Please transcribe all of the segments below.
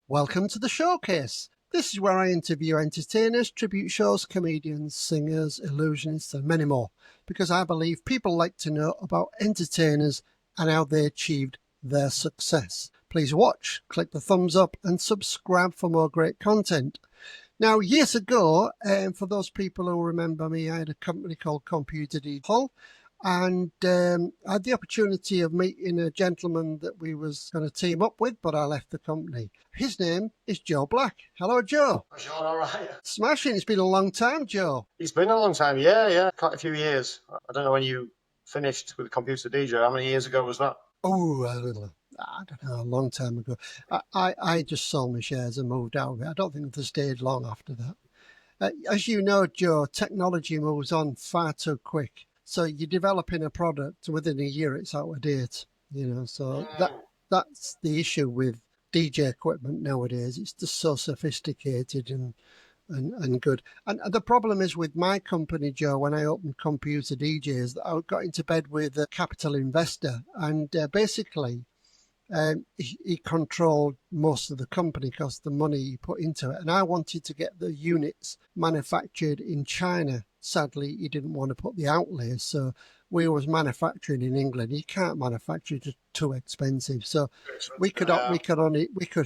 Welcome to the showcase. This is where I interview entertainers, tribute shows, comedians, singers, illusionists, and many more, because I believe people like to know about entertainers and how they achieved their success. Please watch, click the thumbs up, and subscribe for more great content. Now, years ago, for those people who remember me, I had a company called Computer Hull, and I had the opportunity of meeting a gentleman that we was going to team up with, but I left the company. His name is Joe Black. Hello, Joe. Sean, all right. Smashing. It's been a long time, Joe. It's been a long time, yeah, quite a few years. I don't know when you finished with Computer DJ. How many years ago was that? Oh, I don't know, a long time ago. I just sold my shares and moved out of it. I don't think they stayed long after that. As you know, Joe, technology moves on far too quick. So you're developing a product within a year, it's out of date. So that's the issue with DJ equipment nowadays. It's just so sophisticated and good. And the problem is with my company, Joe, when I opened Computer DJs, that I got into bed with a capital investor, and basically he controlled most of the company because the money he put into it. And I wanted to get the units manufactured in China. Sadly, he didn't want to put the outlays, so we was manufacturing in England. You can't manufacture it; too expensive. So we could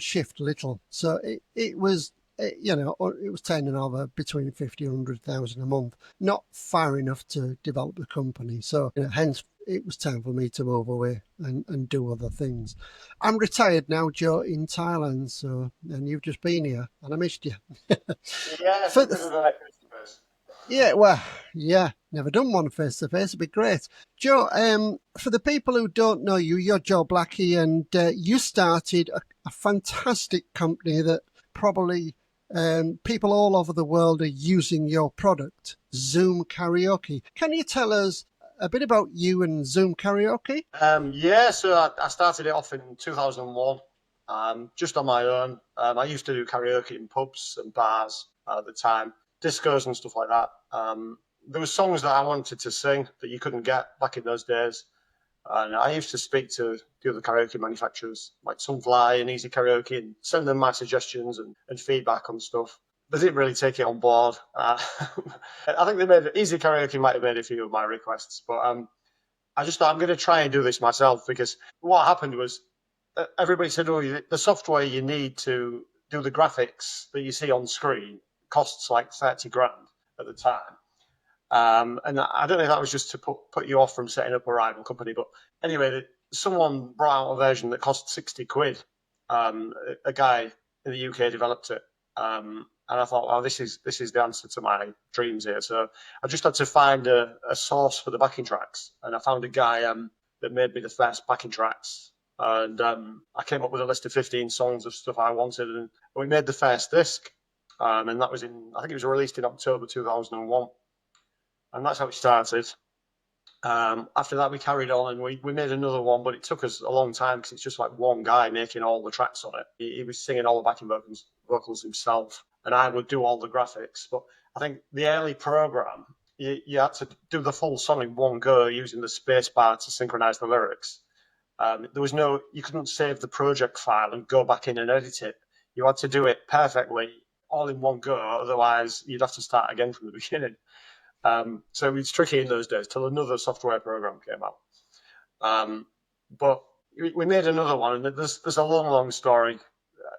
shift little. So it was. It was turning over between 50 and 100,000 a month, not far enough to develop the company. So, hence, it was time for me to move away and do other things. I'm retired now, Joe, in Thailand. So, and you've just been here, and I missed you. Yeah, For this the, is the next face. yeah, well, yeah, never done one face to face. It'd be great, Joe. For the people who don't know you, you're Joe Blackie, and you started a fantastic company that probably people all over the world are using your product, Zoom Karaoke. Can you tell us a bit about you and Zoom Karaoke? Yeah, so I started it off in 2001, just on my own. I used to do karaoke in pubs and bars at the time, discos and stuff like that. There were songs that I wanted to sing that you couldn't get back in those days. And I used to speak to the other karaoke manufacturers like Sunfly and Easy Karaoke and send them my suggestions and feedback on stuff. They didn't really take it on board. I think Easy Karaoke might have made a few of my requests, but I just thought I'm going to try and do this myself because what happened was everybody said, "Oh, the software you need to do the graphics that you see on screen costs like 30 grand at the time." And I don't know if that was just to put you off from setting up a rival company, but anyway, someone brought out a version that cost 60 quid. A guy in the UK developed it. And I thought, well, this is the answer to my dreams here. So I just had to find a source for the backing tracks, and I found a guy that made me the first backing tracks. And I came up with a list of 15 songs of stuff I wanted, and we made the first disc. And that was I think it was released in October 2001. And that's how it started. After that, we carried on and we made another one, but it took us a long time because it's just like one guy making all the tracks on it. He was singing all the backing vocals himself, and I would do all the graphics. But I think the early program, you had to do the full song in one go using the space bar to synchronize the lyrics. You couldn't save the project file and go back in and edit it. You had to do it perfectly all in one go, otherwise you'd have to start again from the beginning. So it was tricky in those days till another software program came out. But we made another one, and there's a long story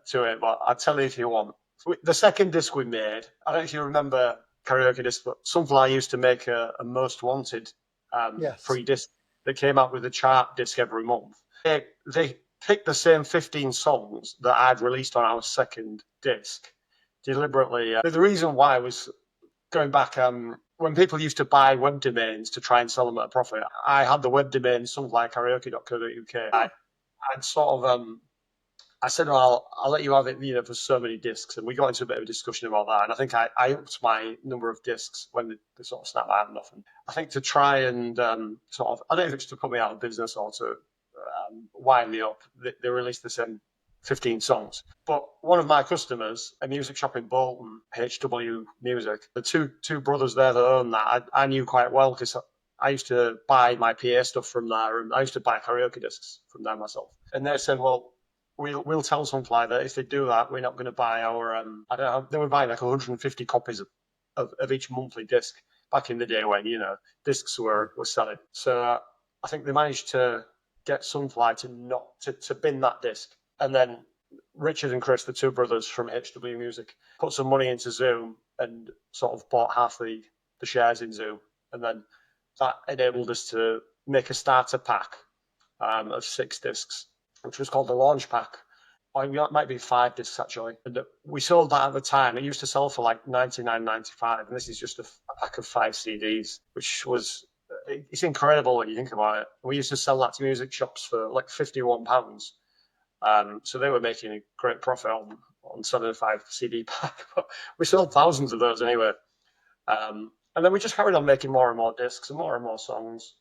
to it, but I'll tell you if you want. The second disc we made, I don't know if you remember Karaoke disc, but Sunfly used to make a Most Wanted Yes. free disc that came out with a chart disc every month. They picked the same 15 songs that I'd released on our second disc deliberately. The reason why was going back when people used to buy web domains to try and sell them at a profit. I had the web domain somethinglikekaraoke.co.uk. I'd sort of I said, well, I'll let you have it, for so many discs, and we got into a bit of a discussion about that. And I think I upped my number of discs when they sort of snapped my hand off. And I think to try and sort of, I don't know if it's to put me out of business or to wind me up, they released the same 15 songs. But one of my customers, a music shop in Bolton, HW Music, the two brothers there that own that, I knew quite well because I used to buy my PA stuff from there, and I used to buy karaoke discs from there myself. And they said, well, we'll tell Sunfly that if they do that, we're not going to buy our I don't know, they were buying like 150 copies of each monthly disc back in the day when discs were selling. So I think they managed to get Sunfly to not to bin that disc, and then Richard and Chris, the two brothers from HW Music, put some money into Zoom and sort of bought half the shares in Zoom, and then that enabled us to make a starter pack of 6 discs, which was called the Launch Pack. Or it might be 5 discs actually. And we sold that at the time. It used to sell for like $99.95, and this is just a pack of 5 CDs, which was it's incredible when you think about it. We used to sell that to music shops for like £51. So they were making a great profit on selling a 5 CD pack. But we sold thousands of those anyway. And then we just carried on making more and more discs and more songs.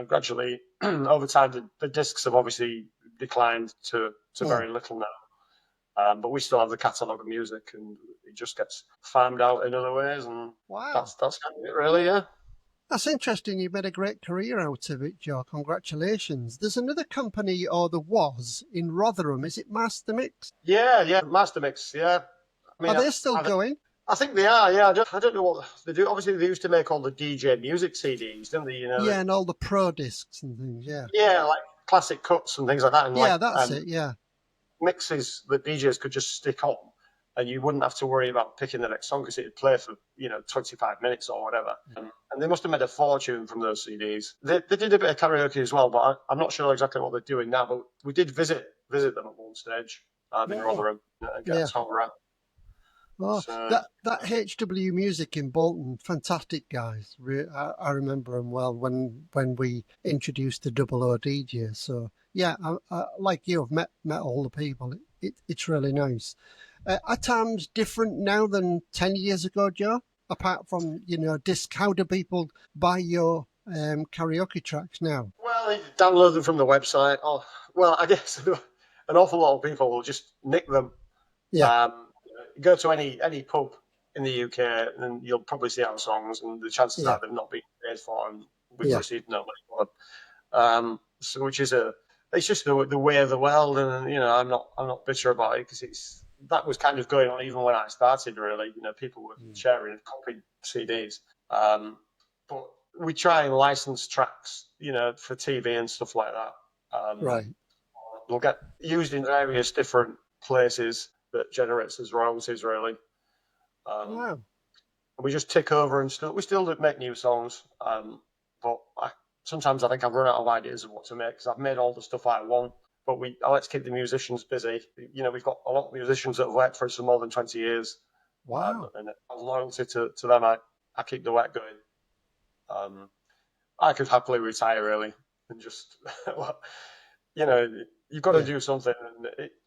Gradually, over time, the discs have obviously declined to very little now. But we still have the catalogue of music, and it just gets farmed out in other ways. And that's kind of it, really, yeah. That's interesting. You've made a great career out of it, Joe. Congratulations. There's another company, or there was, in Rotherham. Is it Master Mix? Yeah, Master Mix, yeah. I mean, Are they still going? I think they are, yeah. I don't know what they do. Obviously, they used to make all the DJ music CDs, didn't they? Yeah, and all the pro discs and things, yeah. Yeah, like classic cuts and things like that. And yeah, that's it, yeah. Mixes that DJs could just stick on, and you wouldn't have to worry about picking the next song because it'd play for 25 minutes or whatever. And they must have made a fortune from those CDs. They did a bit of karaoke as well, but I'm not sure exactly what they're doing now. But we did visit them at one stage in Rotherham and get a tour around. Oh, so, that HW Music in Bolton, fantastic guys. I remember them well when we introduced the Double O DJ. So yeah, I, like you, I've met all the people. It's really nice. Are times different now than 10 years ago, Joe? Apart from disc, how do people buy your karaoke tracks now? Well, they download them from the website. Oh, well, I guess an awful lot of people will just nick them. Yeah. Go to any pub in the UK and you'll probably see our songs, and the chances are they've not been paid for, and we've received no money for them. So which is it's just the way of the world, and I'm not bitter about it because that was kind of going on even when I started. Really, people were sharing and copying CDs, but we try and license tracks, for TV and stuff like that. Right. They'll get used in various different places that generates us royalties, really. Wow. We just tick over and we still make new songs, but sometimes I think I've run out of ideas of what to make because I've made all the stuff I want. But I like to keep the musicians busy. We've got a lot of musicians that have worked for us for more than 20 years. Wow. And as loyalty to them, I keep the work going. I could happily retire, really, and just, you've got to do something.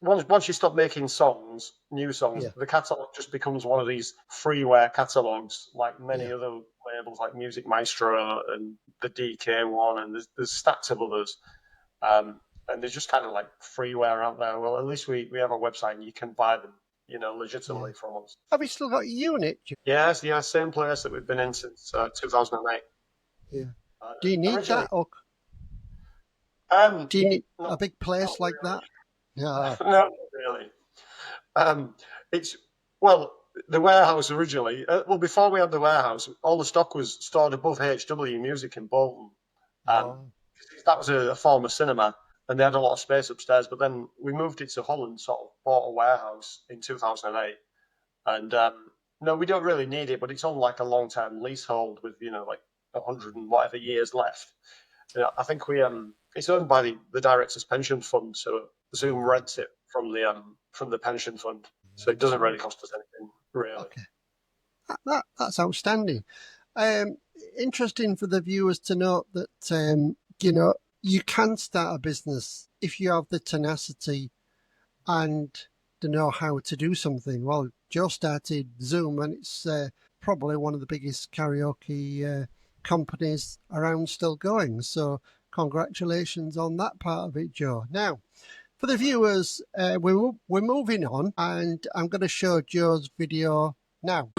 And once you stop making new songs, the catalogue just becomes one of these freeware catalogues, like many other labels, like Music Maestro and the DK one, and there's stacks of others. And there's just kind of like freeware out there. Well, at least we have a website and you can buy them, legitimately from us. Have you still got a unit? Yes, same place that we've been in since 2008. Yeah. Do you need that, or do you need a big place like that? Yeah. No, not really. The warehouse originally. Before we had the warehouse, all the stock was stored above HW Music in Bolton. That was a former cinema, and they had a lot of space upstairs. But then we moved it to Holland, sort of bought a warehouse in 2008. And no, we don't really need it, but it's on like a long-term leasehold with like 100 and whatever years left. I think it's owned by the directors' pension fund, so Zoom rents it from the pension fund, so it doesn't really cost us anything, really. Okay. That's outstanding. Interesting for the viewers to note that you can start a business if you have the tenacity and the know-how to do something. Well, Joe started Zoom, and it's probably one of the biggest karaoke companies around still going. So congratulations on that part of it, Joe. Now, for the viewers, we're moving on, and I'm going to show Joe's video now.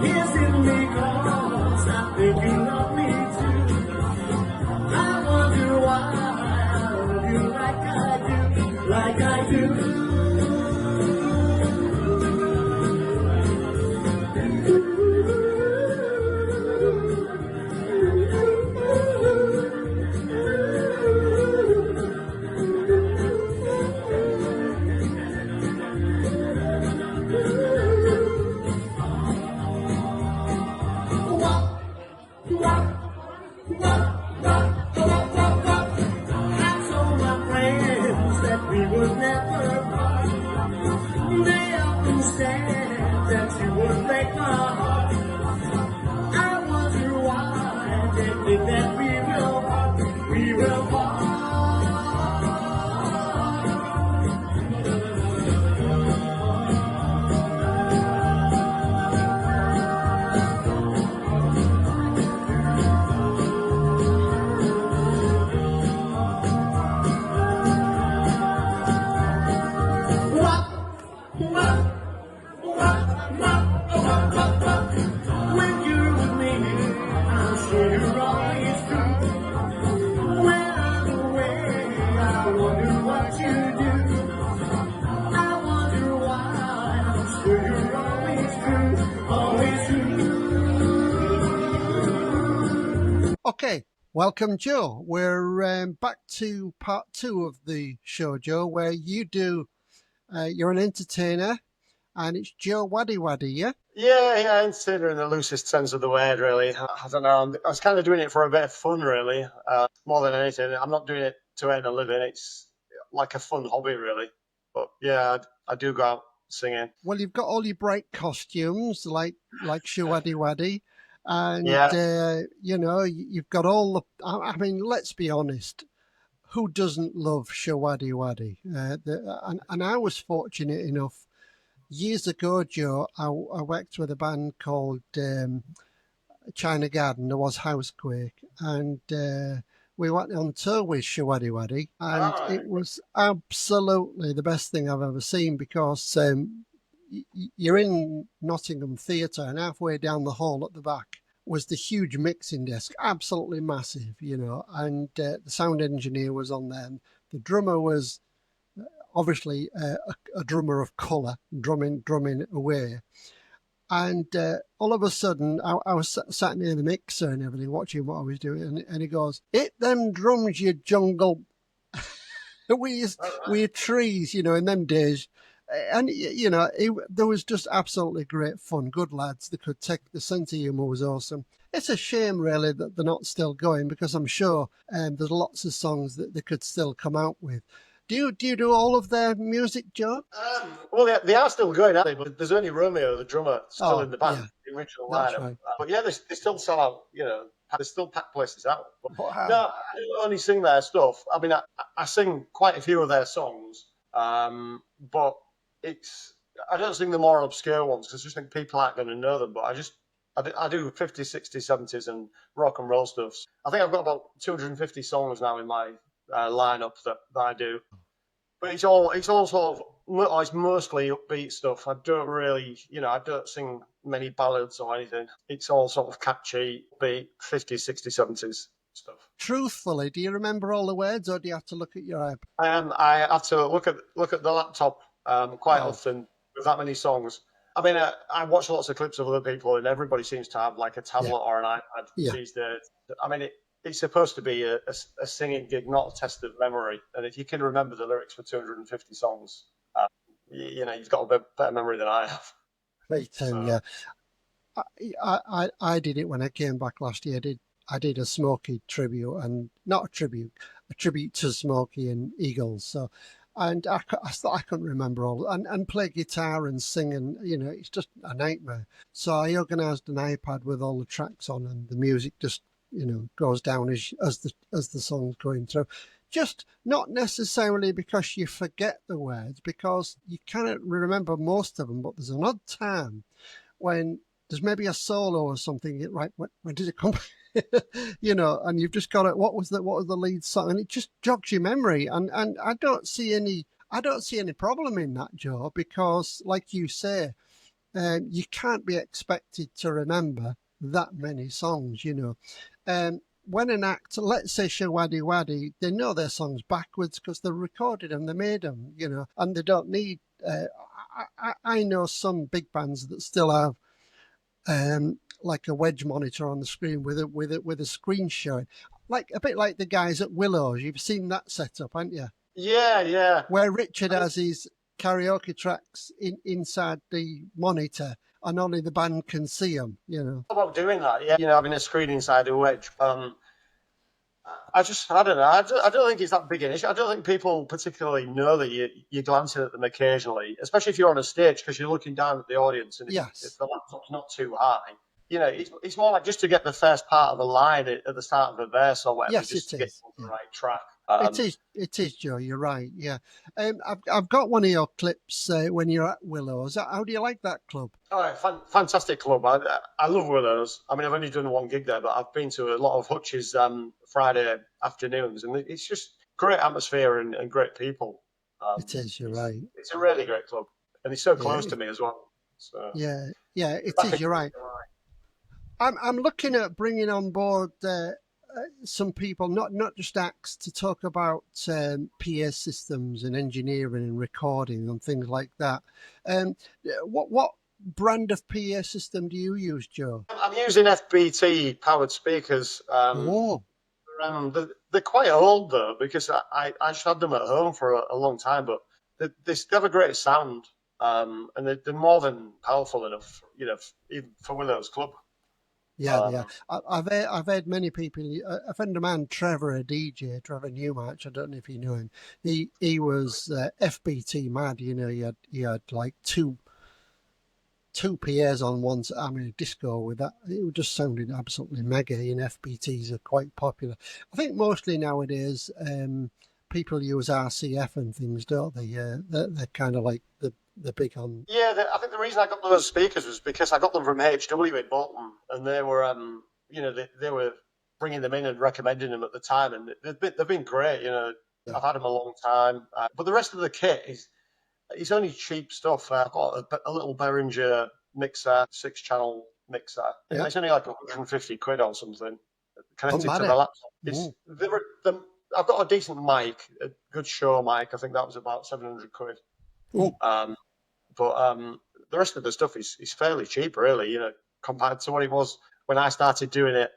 Yes, it may cause We will walk. When you're with me, I'm sure you're always true. When I'm away, I wonder what you do. I wonder why. I'm sure you're always true. Okay, welcome, Joe. We're back to part 2 of the show, Joe, where you do, you're an entertainer, and it's Joe Waddy Waddy, yeah? Yeah, entertainer in the loosest sense of the word, really. I don't know. I was kind of doing it for a bit of fun, really, more than anything. I'm not doing it to earn a living. It's like a fun hobby, really. But yeah, I do go out singing. Well, you've got all your bright costumes, like Shawaddy Waddy, and Yeah. you've got all the. I mean, let's be honest. Who doesn't love Shawaddy Waddy? And I was fortunate enough years ago, Joe. I worked with a band called China Garden. There was Housequake, and we went on tour with Shawaddy Waddy, and All right. it was absolutely the best thing I've ever seen because you're in Nottingham Theatre, and halfway down the hall at the back was the huge mixing desk, absolutely massive, and the sound engineer was on there. And the drummer was obviously a drummer of colour, drumming away. And all of a sudden, I was sat near the mixer and everything, watching what I was doing, and he goes, "Hit them drums, you jungle." we had trees, in them days. And, there was just absolutely great fun. Good lads. They could take the sense of humour was awesome. It's a shame, really, that they're not still going because I'm sure there's lots of songs that they could still come out with. Do you do all of their music, Joe? Well, they are still going, aren't they? But there's only Romeo, the drummer, still in the band, Yeah, the original that's lineup. right. But yeah, they still sell out. They still pack places out. But Wow. no, I only sing their stuff. I mean, I sing quite a few of their songs, but I don't sing the more obscure ones because I just think people aren't going to know them. But I do 50s, 60s, 70s, and rock and roll stuff. I think I've got about 250 songs now in my lineup that I do. But it's all sort of, it's mostly upbeat stuff. I don't really, I don't sing many ballads or anything. It's all sort of catchy, upbeat, 50s, 60s, 70s stuff. Truthfully, do you remember all the words, or do you have to look at your app? I have to look at the laptop quite often with that many songs. I mean, I watch lots of clips of other people, and everybody seems to have like a tablet or an iPad these days. I mean, it's supposed to be a singing gig, not a test of memory. And if you can remember the lyrics for 250 songs, you've got a better memory than I have. Me too, yeah. I did it when I came back last year. I did a Smokey tribute, and not a tribute to Smokey and Eagles. So, and I couldn't remember all, and play guitar and sing, and it's just a nightmare. So I organised an iPad with all the tracks on, and the music just goes down as the song's going through. Just not necessarily because you forget the words, because you cannot remember most of them, but there's an odd time when there's maybe a solo or something, right? When did it come? And you've just got it. What was the lead song? And it just jogs your memory. And I don't see any problem in that, Joe, because like you say, you can't be expected to remember that many songs, when an act, let's say Shawaddy Waddy, they know their songs backwards because they recorded them, they made them, and they don't need. I know some big bands that still have like a wedge monitor on the screen with a screen showing, like a bit like the guys at Willows. You've seen that setup, haven't you? Yeah. Where Richard has his karaoke tracks inside the monitor, and only the band can see them. About doing that, yeah. Having a screen inside a wedge. I don't know. I don't think it's that big an issue. I don't think people particularly know that you're glancing at them occasionally, especially if you're on a stage because you're looking down at the audience, and if Yes. the laptop's not too high, it's more like just to get the first part of the line at the start of the verse or whatever, Yes, just it to get is. on the Yeah. right track. It is, Joe. You're right. Yeah, I've got one of your clips when you're at Willows. How do you like that club? All right, fantastic club. I love Willows. I mean, I've only done one gig there, but I've been to a lot of Hutch's Friday afternoons, and it's just great atmosphere and great people. It is. You're It's right. it's a really great club, and it's so Yeah, close to me as well. So yeah. be It back is. again You're in right. July. I'm looking at bringing on board some people, not just acts, to talk about PA systems and engineering and recording and things like that. Um, what brand of PA system do you use, Joe? I'm using FBT powered speakers. Oh, They're quite old though because I just had them at home for a long time, but they have a great sound, and they're more than powerful enough, even for Willow's Club. yeah, they are. Um, I've heard many people. A friend of mine, Trevor, a DJ, Trevor Newmarch. I don't know if you know him. He was FBT mad. You know, he had like two PAs on one. I mean, a disco with that. It just sounded absolutely mega. And FBTs are quite popular. I think mostly nowadays people use RCF and things, don't they? They're kind of like the big on. yeah, I think the reason I got those speakers was because I got them from HW in Bolton, and they were, they were bringing them in and recommending them at the time, and they've been great. Yeah, I've had them a long time, but the rest of the kit is it's only cheap stuff. I've got a little Behringer mixer, 6 channel mixer. yeah. It's only like 150 quid or something. Don't Connected to the matter. laptop. Mm. I've got a decent mic, a good show mic. I think that was about 700 quid. Oh, Um, but the rest of the stuff is fairly cheap, really. Compared to what it was when I started doing it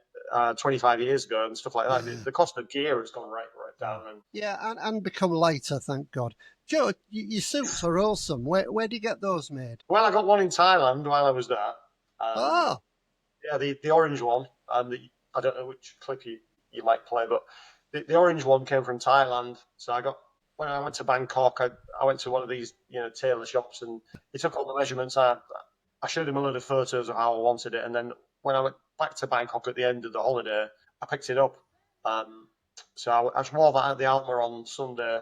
25 years ago and stuff like that. yeah. The cost of gear has gone right Mm. down. And Yeah, and become lighter, thank God. Joe, your suits are awesome. Where do you get those made? well, I got one in Thailand while I was there. Um, Oh, Yeah, the orange one, and I don't know which clip you might play, but the orange one came from Thailand. So when I went to Bangkok, I went to one of these tailor shops, and he took all the measurements. I showed him a load of photos of how I wanted it, and then when I went back to Bangkok at the end of the holiday, I picked it up. Um, so I just wore that at the Alma on Sunday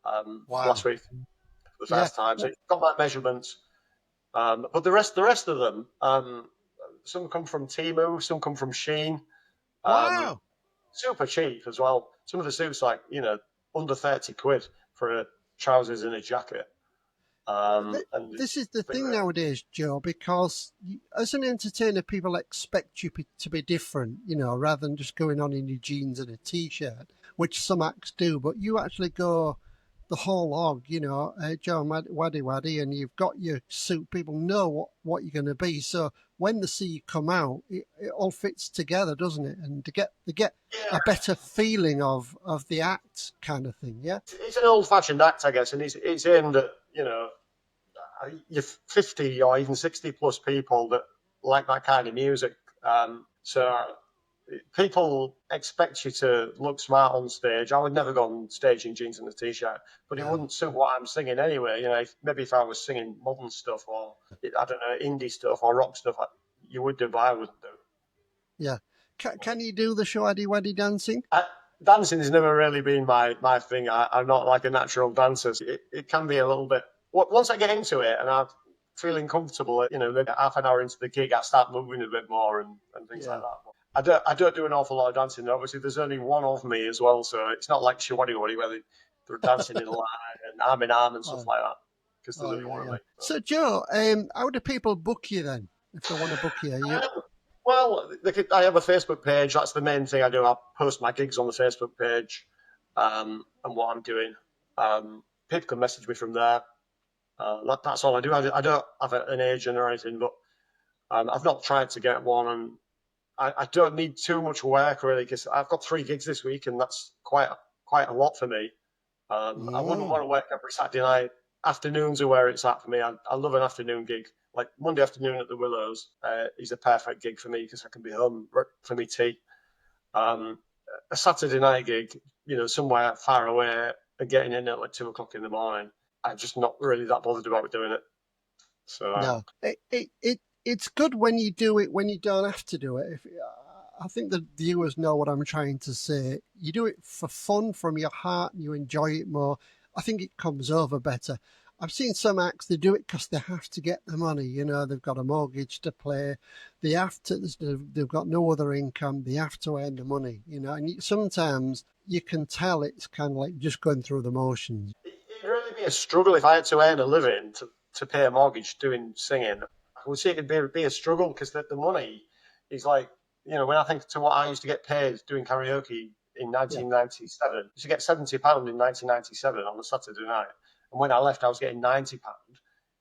last wow. week for the Yeah. first time. So it got my measurements. But the rest of them, some come from Timu, some come from Sheen. Um, Wow. Super cheap as well. Some of the suits like under 30 quid for trousers and a jacket. And This is the it's been thing great. nowadays, Joe, because as an entertainer, people expect you to be different, rather than just going on in your jeans and a t-shirt, which some acts do. But you actually go the whole hog, Joe Waddy Waddy, and you've got your suit. People know what you're going to be. So when they see you come out, it all fits together, doesn't it? And to get Yeah, a better feeling of the act kind of thing. Yeah. it's an old-fashioned act, I guess, and it's aimed at your 50 or even 60 plus people that like that kind of music. So people expect you to look smart on stage. I would never go on stage in jeans and a t-shirt, but it No. wouldn't suit what I'm singing anyway. Maybe if I was singing modern stuff or I don't know indie stuff or rock stuff, you would do, but I wouldn't do. Yeah. Can you do the Shawady Waddy dancing? I, Dancing has never really been my thing. I'm not like a natural dancer. It can be a little bit. Once I get into it and I'm feeling comfortable, maybe half an hour into the gig, I start moving a bit more and things like Yeah. that. But I don't do an awful lot of dancing. Obviously, there's only one of me as well, so it's not like Shawadi Wadi where they're dancing in line and arm in arm and stuff Oh, like that because there's oh only yeah, one of yeah. me. So. So Joe, how do people book you then if they want to book you? You Well, I have a Facebook page. That's the main thing I do. I post my gigs on the Facebook page and what I'm doing. People can message me from there. That's all I do. I don't have an agent or anything, but I've not tried to get one, and I don't need too much work really because I've got 3 gigs this week, and that's quite a lot for me. I wouldn't mm, want to work every Saturday night. Afternoons are where it's at for me. I love an afternoon gig. Like Monday afternoon at the Willows is a perfect gig for me because I can be home for me tea. Um, a Saturday night gig, somewhere far away and getting in at like 2 o'clock in the morning, I'm just not really that bothered about doing it. So no, it it's good when you do it when you don't have to do it. I think the viewers know what I'm trying to say. You do it for fun from your heart and you enjoy it more. I think it comes over better. I've seen some acts, they do it because they have to get the money. You know, they've got a mortgage to pay. They have to, they've got no other income. They have to earn the money, you know. And sometimes you can tell it's kind of like just going through the motions. It'd really be a struggle if I had to earn a living to pay a mortgage doing singing. I would say it'd be a struggle because the money is like, when I think to what I used to get paid doing karaoke in Yeah, 1997, I used to get £70 in 1997 on a Saturday night. And when I left, I was getting £90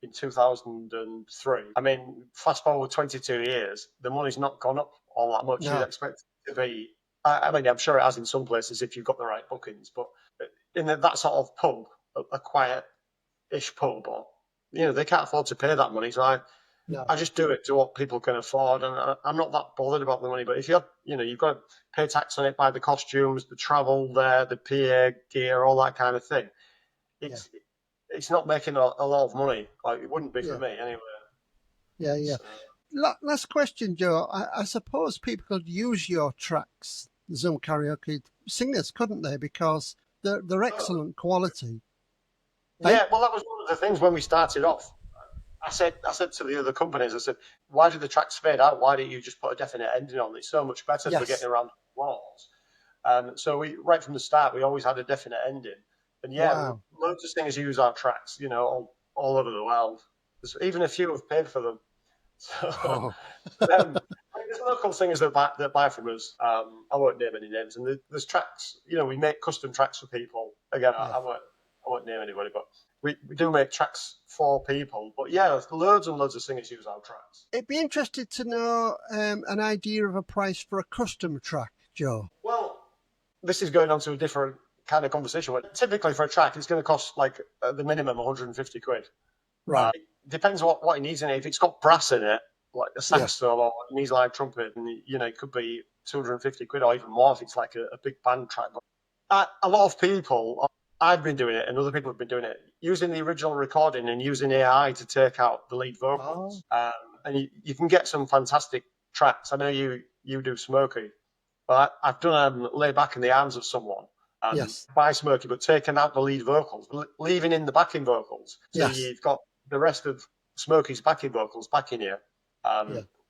in 2003. I mean, fast forward 22 years, the money's not gone up all that much. You'd no, expect it to be. I mean, I'm sure it has in some places if you've got the right bookings, but in that sort of pub, a quiet-ish pub, or they can't afford to pay that money. So I no, just do it to what people can afford, and I'm not that bothered about the money. But if you've got to pay tax on it, buy the costumes, the travel there, the PA gear, all that kind of thing. yeah, It's not making a lot of money. Like it wouldn't be for yeah, me anyway. yeah, yeah. So, Last question, Joe. I suppose people could use your tracks, Zoom karaoke singers, couldn't they? Because they're excellent quality. Hey? yeah, well, that was one of the things when we started off. I said to the other companies, I said, why do the tracks fade out? Why don't you just put a definite ending on? It's so much better for Yes. getting around the walls. And so right from the start, we always had a definite ending. And yeah, Wow. loads of singers use our tracks, all over the world. There's even a few have paid for them. So, Oh, there's local singers that buy from us. I won't name any names. And there's tracks, we make custom tracks for people. Again, yeah. I won't name anybody, but we do make tracks for people. But yeah, there's loads and loads of singers use our tracks. It'd be interested to know an idea of a price for a custom track, Joe. Well, this is going on to a different kind of conversation. But typically for a track, it's going to cost like the minimum 150 quid. Right. It depends what it needs in it. If it's got brass in it, like a sax Yes. solo, it needs live trumpet, and it could be 250 quid or even more if it's like a big band track. But a lot of people, I've been doing it, and other people have been doing it, using the original recording and using AI to take out the lead Oh, vocals. And you can get some fantastic tracks. I know you do Smoky, but I've done Lay Back in the Arms of Someone yes. by Smoky, but taking out the lead vocals, leaving in the backing vocals. So Yes. you've got the rest of Smoky's backing vocals back in here Yeah.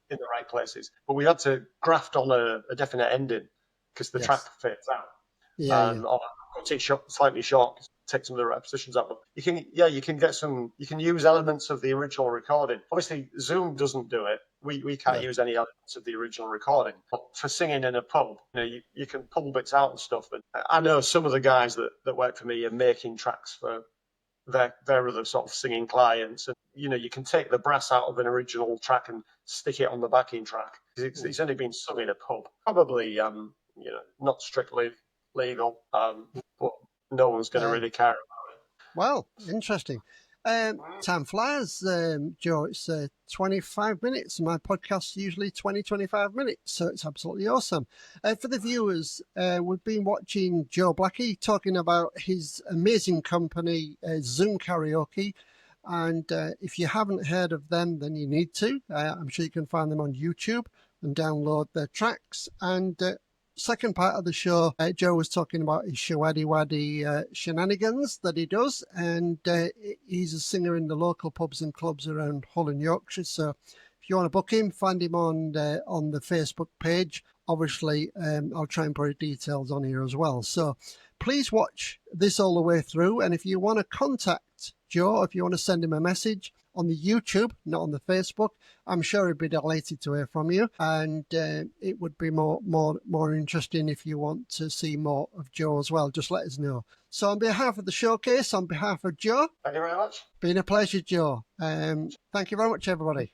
in the right places. But we had to graft on a definite ending because the track Yes. fades out. Yeah. Yeah. Or cut it slightly short, take some of the repetitions out. But you can get some, you can use elements of the original recording. Obviously, Zoom doesn't do it. We can't No. use any elements of the original recording. But for singing in a pub, you can pull bits out and stuff. And I know some of the guys that work for me are making tracks for their other sort of singing clients. And you can take the brass out of an original track and stick it on the backing track. It's only been sung in a pub. Probably not strictly legal, but no one's going to Uh, really care. well, interesting. Time flies, Joe. It's 25 minutes. My podcast's usually 20, 25 minutes, so it's absolutely awesome. For the viewers, we've been watching Joe Blackie talking about his amazing company, Zoom Karaoke. And if you haven't heard of them, then you need to. I'm sure you can find them on YouTube and download their tracks. And second part of the show, Joe was talking about his Shawaddy Waddy shenanigans that he does, and he's a singer in the local pubs and clubs around Hull and Yorkshire. So if you want to book him, find him on the Facebook page. Obviously, I'll try and put details on here as well. So please watch this all the way through, and if you want to contact Joe, if you want to send him a message on the YouTube, not on the Facebook, I'm sure he'd be delighted to hear from you, and it would be more interesting if you want to see more of Joe as well. Just let us know. So on behalf of the showcase, on behalf of Joe, Thank you very much. been a pleasure, Joe. Thank you very much, everybody.